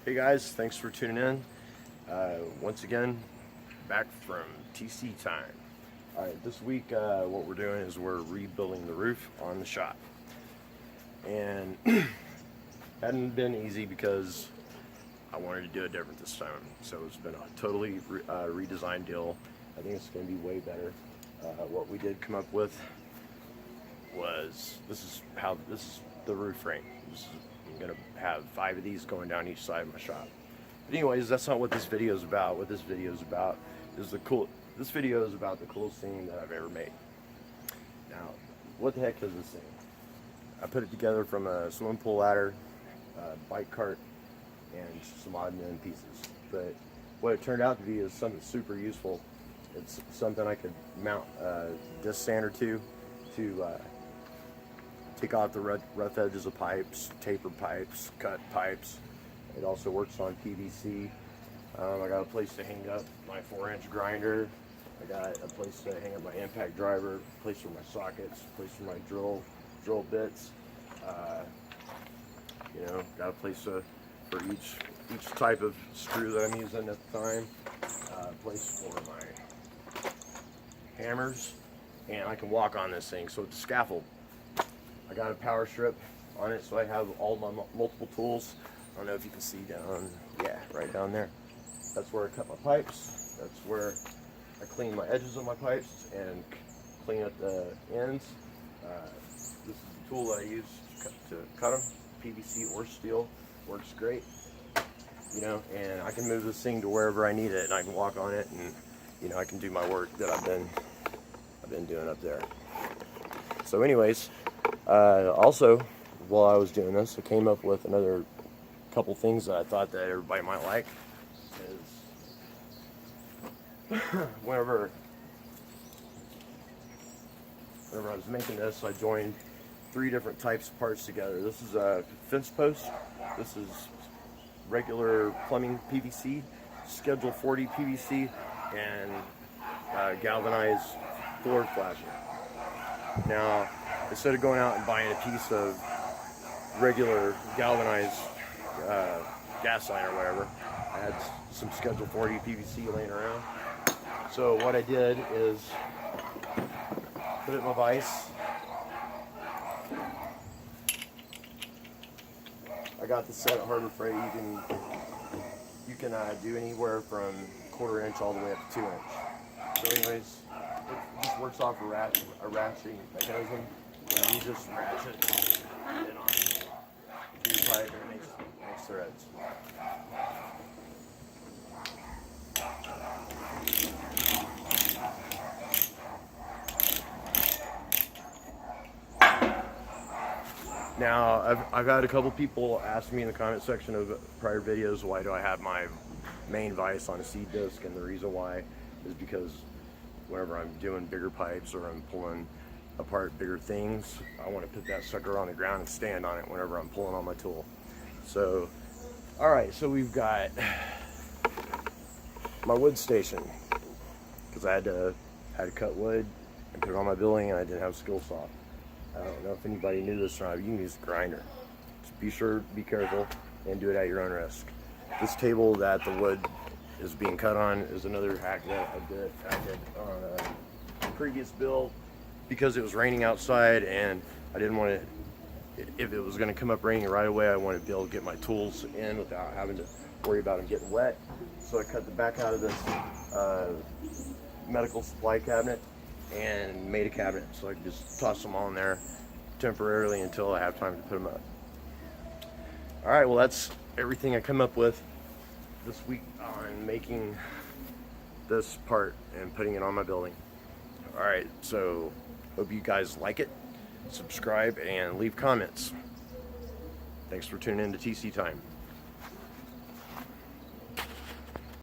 Hey guys, thanks for tuning in. Once again, back from TC time. Alright, this week what we're doing is we're rebuilding the roof on the shop. And hadn't been easy because I wanted to do it different this time. So it's been a totally redesigned deal. I think it's going to be way better. What we did come up with was, this is the roof frame. I'm going to have 5 of these going down each side of my shop. But anyways, that's not what this video is about. What this video is about is this video is about the coolest thing that I've ever made. Now, what the heck is this thing? I put it together from a swimming pool ladder, bike cart, and some odd and end pieces. But what it turned out to be is something super useful. It's something I could mount a disc sander to take off the rough edges of pipes, taper pipes, cut pipes. It also works on PVC. I got a place to hang up my 4-inch grinder. I got a place to hang up my impact driver, a place for my sockets, a place for my drill bits. Got a place for each type of screw that I'm using at the time. A place for my hammers, and I can walk on this thing, so it's a scaffold. I got a power strip on it, so I have all my multiple tools. I don't know if you can see down, right down there. That's where I cut my pipes. That's where I clean my edges of my pipes and clean up the ends. This is the tool that I use to cut them. PVC or steel, works great. And I can move this thing to wherever I need it, and I can walk on it, and I can do my work that I've been doing up there. So anyways, also while I was doing this, I came up with another couple things that I thought that everybody might like. Is whenever I was making this, I joined 3 different types of parts together. This is a fence post. This is regular plumbing PVC, Schedule 40 PVC, and galvanized floor flashing. Now, instead of going out and buying a piece of regular galvanized gas line or whatever, I had some Schedule 40 PVC laying around. So what I did is put it in my vise. I got this set at Harbor Freight. You can do anywhere from 1/4 inch all the way up to 2 inch. So anyways, it just works off a ratcheting mechanism. And you just ratchet it on the pipe, and it makes threads. Now, I've had a couple people ask me in the comment section of prior videos, why do I have my main vise on a seed disc, and the reason why is because whenever I'm doing bigger pipes or I'm pulling apart bigger things, I want to put that sucker on the ground and stand on it whenever I'm pulling on my tool. So, alright, so we've got my wood station, because I had to cut wood and put it on my building, and I didn't have a skill saw. I don't know if anybody knew this or not, but you can use a grinder. Just be careful, and do it at your own risk. This table that the wood is being cut on is another hack that I did on a previous build, because it was raining outside, and I didn't want to, if it was going to come up raining right away, I wanted to be able to get my tools in without having to worry about them getting wet. So I cut the back out of this medical supply cabinet and made a cabinet, so I can just toss them all in there temporarily until I have time to put them up. Alright, well, that's everything I come up with this week on making this part and putting it on my building. Alright, so hope you guys like it. Subscribe and leave comments. Thanks for tuning in to TC Time.